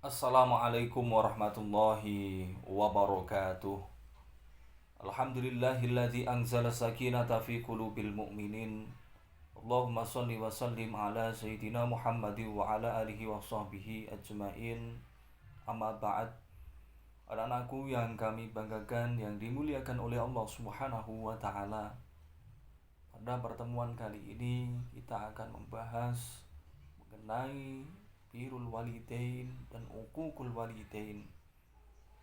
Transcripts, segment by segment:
Assalamualaikum warahmatullahi wabarakatuh. Alhamdulillahilladzi anzala sakinata fi qulubil mu'minin. Allahumma shalli wa sallim ala sayyidina Muhammadin wa ala alihi wa sahbihi ajmain. Amma ba'd. Anak-anakku yang kami banggakan, yang dimuliakan oleh Allah Subhanahu wa taala. Pada pertemuan kali ini kita akan membahas mengenai birrul walidain dan uququl walidain.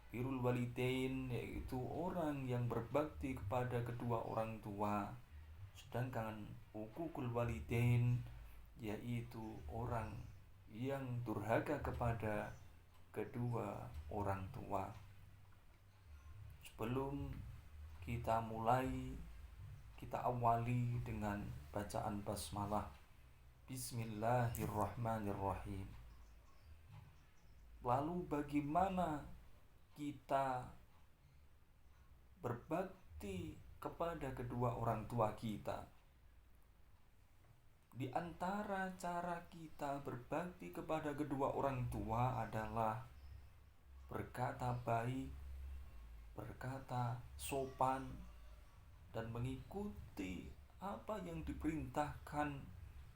Birrul walidain yaitu orang yang berbakti kepada kedua orang tua, sedangkan uququl walidain yaitu orang yang durhaka kepada kedua orang tua. Sebelum kita mulai, kita awali dengan bacaan basmalah. Bismillahirrahmanirrahim. Lalu bagaimana kita berbakti kepada kedua orang tua kita? Di antara cara kita berbakti kepada kedua orang tua adalah berkata baik, berkata sopan, dan mengikuti apa yang diperintahkan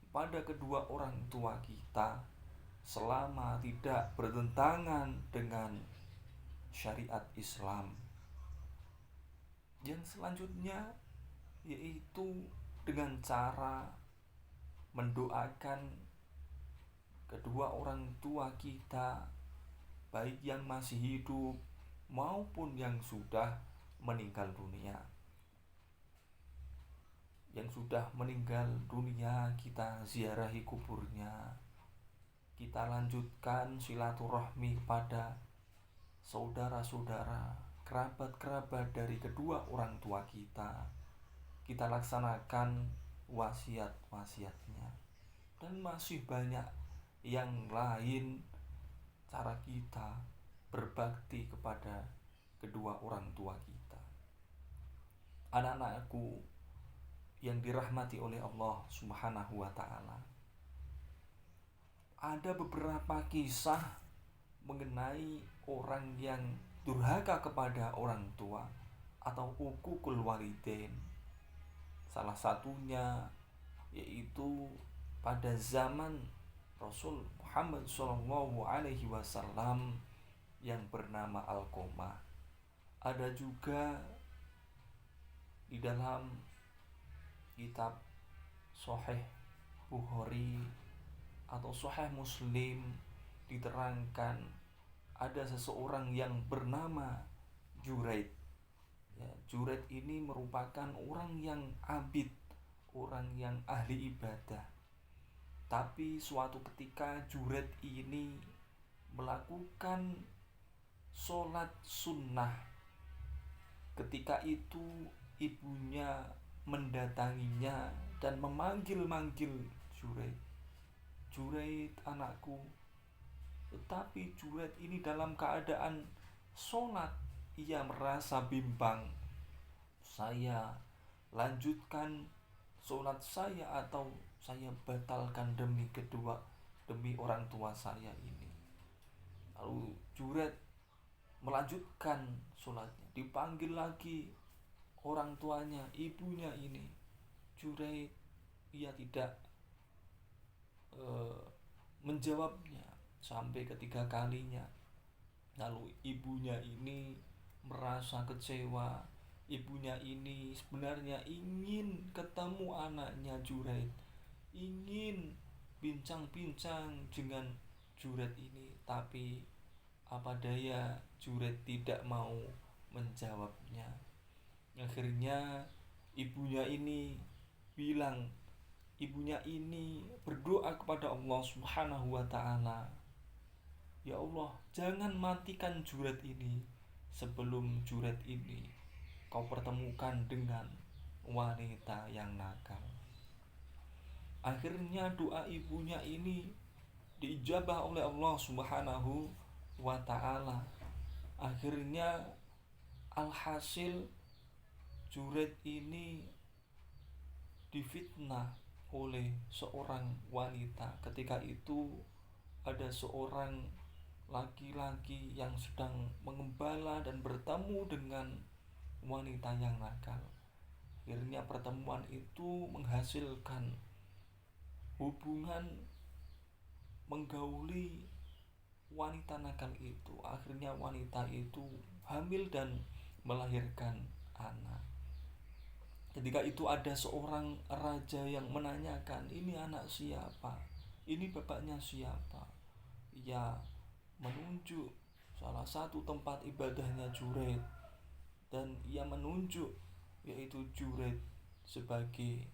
pada kedua orang tua kita selama tidak bertentangan dengan syariat Islam. Yang selanjutnya yaitu dengan cara mendoakan kedua orang tua kita, baik yang masih hidup maupun yang sudah meninggal dunia. Yang sudah meninggal dunia kita ziarahi kuburnya, kita lanjutkan silaturahmi pada saudara-saudara, kerabat-kerabat dari kedua orang tua kita. Kita laksanakan wasiat-wasiatnya. Dan masih banyak yang lain cara kita berbakti kepada kedua orang tua kita. Anak-anakku yang dirahmati oleh Allah Subhanahu wa taala, ada beberapa kisah mengenai orang yang durhaka kepada orang tua atau uququl walidain. Salah satunya yaitu pada zaman Rasul Muhammad SAW yang bernama Alqamah. Ada juga di dalam kitab Sahih Bukhari atau Sahih Muslim diterangkan ada seseorang yang bernama Juraid. Juraid ini merupakan orang yang abid, orang yang ahli ibadah. Tapi suatu ketika Juraid ini melakukan sholat sunnah. Ketika itu ibunya mendatanginya dan memanggil-manggil Juraid. Juraid, anakku. Tetapi Juraid ini dalam keadaan sholat, ia merasa bimbang. Saya lanjutkan sholat saya atau saya batalkan demi orang tua saya ini. Lalu Juraid melanjutkan sholatnya, dipanggil lagi orang tuanya, ibunya ini. Juraid, ia tidak menjawabnya sampai ketiga kalinya. Lalu ibunya ini merasa kecewa. Ibunya ini sebenarnya ingin ketemu anaknya Juraid, ingin bincang-bincang dengan Juraid ini, tapi apa daya Juraid tidak mau menjawabnya. Akhirnya ibunya ini berdoa kepada Allah Subhanahu wa taala, "Ya Allah, jangan matikan Juraid ini sebelum Juraid ini kau pertemukan dengan wanita yang nakal." Akhirnya doa ibunya ini diijabah oleh Allah Subhanahu wa taala. Akhirnya alhasil Juraid ini difitnah oleh seorang wanita. Ketika itu ada seorang laki-laki yang sedang mengembala dan bertemu dengan wanita yang nakal. Akhirnya pertemuan itu menghasilkan hubungan menggauli wanita nakal itu. Akhirnya wanita itu hamil dan melahirkan anak. Ketika itu ada seorang raja yang menanyakan, ini anak siapa? Ini bapaknya siapa? Ia menunjuk salah satu tempat ibadahnya Juret, dan ia menunjuk yaitu Juret sebagai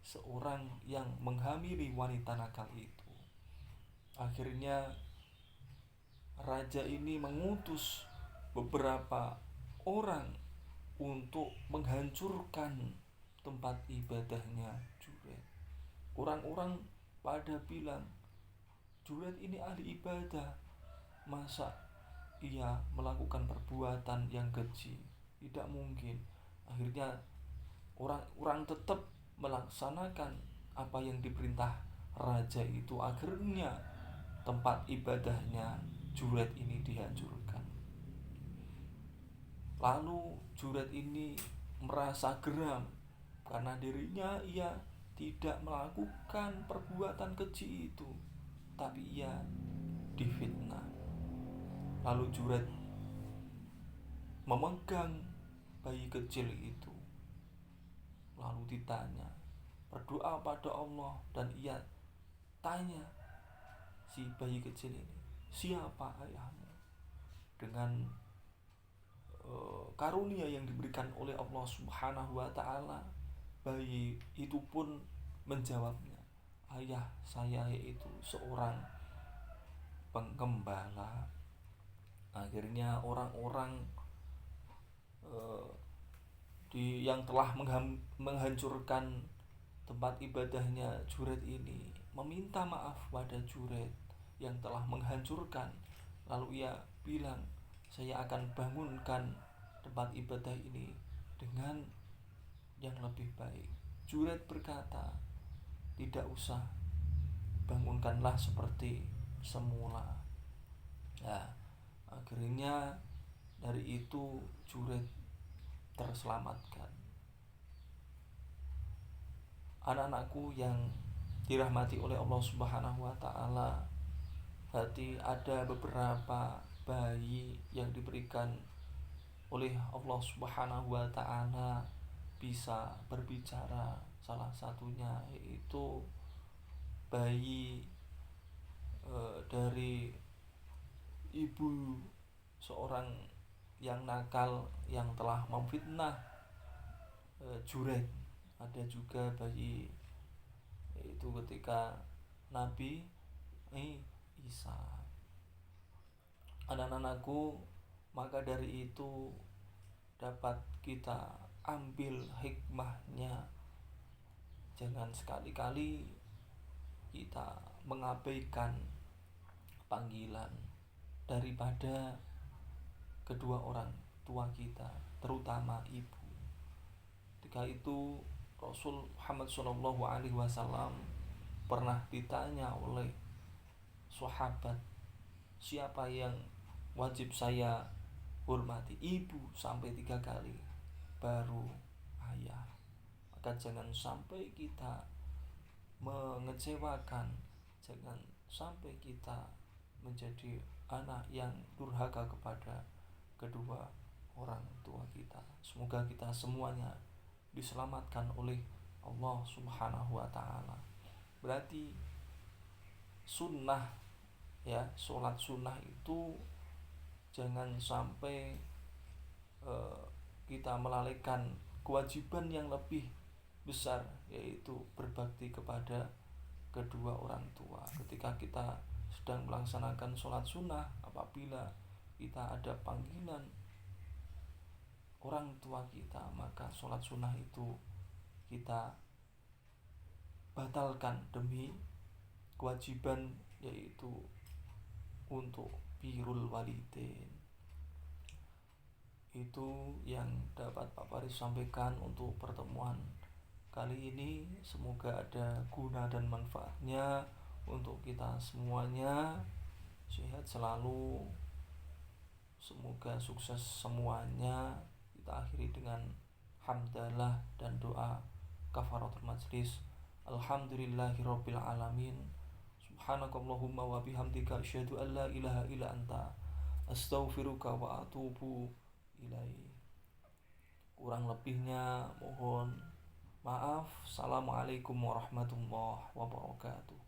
seorang yang menghamili wanita nakal itu. Akhirnya raja ini mengutus beberapa orang untuk menghancurkan tempat ibadahnya Juret. Orang-orang pada bilang, Juret ini ahli ibadah, masa ia melakukan perbuatan yang keji? Tidak mungkin. Akhirnya orang-orang tetap melaksanakan apa yang diperintah raja itu. Akhirnya tempat ibadahnya Juret ini dihancurkan. Lalu Juret ini merasa geram karena dirinya ia tidak melakukan perbuatan keji itu, tapi ia difitnah. Lalu Juret memegang bayi kecil itu, lalu ditanya, berdoa pada Allah, dan ia tanya si bayi kecil ini, siapa ayahmu? Dengan karunia yang diberikan oleh Allah Subhanahu wa taala, bayi itu pun menjawabnya, ayah saya yaitu seorang penggembala. Akhirnya orang-orang yang telah menghancurkan tempat ibadahnya Juret ini meminta maaf pada Juret yang telah menghancurkan. Lalu ia bilang, saya akan bangunkan tempat ibadah ini dengan yang lebih baik. Juret berkata, tidak usah, bangunkanlah seperti semula. Nah, akhirnya dari itu Juret terselamatkan. Anak-anakku yang dirahmati oleh Allah Subhanahu wa taala, berarti ada beberapa bayi yang diberikan oleh Allah Subhanahu wa taala bisa berbicara. Salah satunya yaitu bayi dari ibu seorang yang nakal yang telah memfitnah Juret. Ada juga bayi yaitu ketika Nabi Isa. Anak-anakku, maka dari itu dapat kita ambil hikmahnya. Jangan sekali-kali kita mengabaikan panggilan daripada kedua orang tua kita, terutama ibu. Ketika itu Rasul Muhammad SAW pernah ditanya oleh sahabat, siapa yang wajib saya hormati? Ibu sampai 3 kali, baru ayah. Maka jangan sampai kita mengecewakan, jangan sampai kita menjadi anak yang durhaka kepada kedua orang tua kita. Semoga kita semuanya diselamatkan oleh Allah Subhanahu wa taala. Berarti sunnah, ya, sholat sunnah itu jangan sampai kita melalaikan kewajiban yang lebih besar, yaitu berbakti kepada kedua orang tua. Ketika kita sedang melaksanakan sholat sunnah, apabila kita ada panggilan orang tua kita, maka sholat sunnah itu kita batalkan demi kewajiban, yaitu untuk birrul walidain. Itu yang dapat Pak Faris sampaikan untuk pertemuan kali ini. Semoga ada guna dan manfaatnya untuk kita semuanya. sehat selalu, semoga sukses semuanya. Kita akhiri dengan hamdalah dan doa kafaratul majlis. Alhamdulillahirabbil alamin. Subhanakallahumma wa bihamdika asyhadu an la ilaha illa anta astaghfiruka wa atubu ilaik. Kurang lebihnya mohon maaf. Assalamualaikum warahmatullahi wabarakatuh.